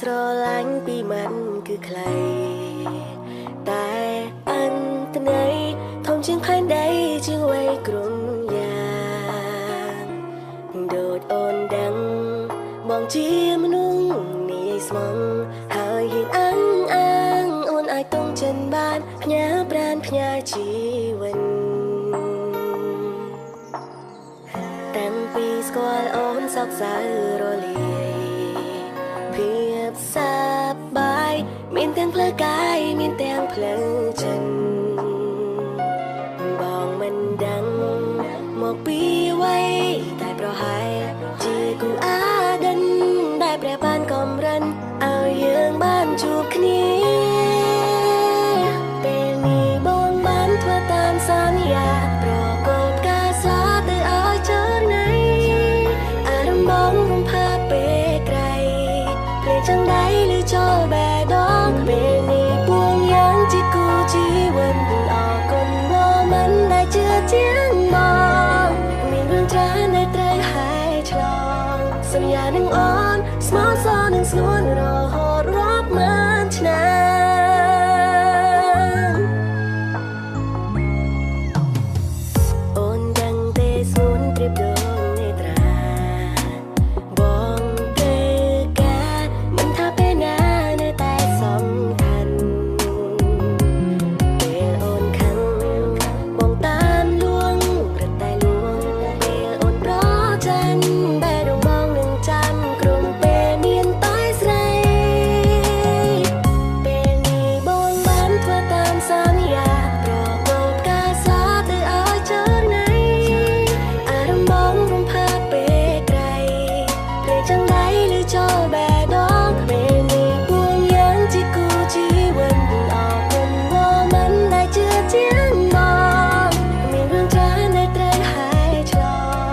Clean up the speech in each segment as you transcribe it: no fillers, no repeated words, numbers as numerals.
ស្រឡាញ់ពីមិនគឺใครតែអន្តន័យធំជាងផែនដីជាងវ័យក្រុងយ៉ាងដូចអូនដឹងបងជាមនុស្សនិយាយស្មងហើយហ៊ានអាងអូនអាចต้องចិនបានផ្ញើប្រានផ្ញើជីវិតតាំងពីស្គាល់អូនសោកសៅរលាយភាពសប្បាយមានទាំងផ្លូវកាយមានទាំងផ្លូវចិត្តបងមិនដឹងមកពីអ្វីតែប្រហែលជាគូអាដិនដែលព្រះបានកំរិនឲ្យយើងបានជួបគ្នាពេលនេះបងបានធ្វើតាមសន្យាប្រកបការសាទៅឲ្យចរណៃអារម្មណ៍បងរំភើបពេលក្រៃភ្លេងចង្ដៃឬចូលបេះដូងពេលនេះពួងយ៉ាងជាគូជីវិតអរគុណបងមិនដែលជឿជាងបងមានរឿងច្រើនដែលត្រូវហើយឆ្លងសន្យានឹងអូនស្មោះសរនឹងស្ងួនរហូតរាប់ម៉ឺនឆ្នាំអូនដឹងទេស្ងួនប្រៀបដូចនេត្រាបងត្រូវការមិនថាពេលណានៅតែសំខាន់ពេលអូនខឹងបងតាមលួងរត់តែលួងពេលអូនប្រច័ណ្ឌបែរដងបងនឹងចាំក្រុមពេលមានតែស្រីពេលនេះបងបានធ្វើតាមសន្យាប្រកបការសាទៅឲ្យចរណៃអារម្មណ៍បងរំភើបពេលក្រៃភ្លេងចង្ដៃឬចូលបេះដូងពេលនេះពួងយ៉ាងជាគូជីវិតអរគុណបងមិនដែលជឿជាងបងមានរឿងច្រើនដែលត្រូវហើយឆ្ល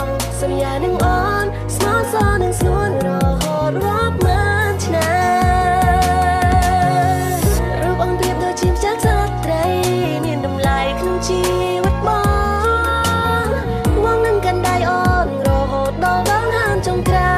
ងសន្យានឹងអូនស្មោះសរនឹងស្ងួនរហូតរាប់ម៉ឺនឆ្នាំរូបអង្គប្រៀបដូចជាម្ចាស់ក្សត្រីមានតម្លៃក្នុងជីវិតបងនឹងកាន់ដៃអូនរហូតដល់ដងហើមចុងក្រោយ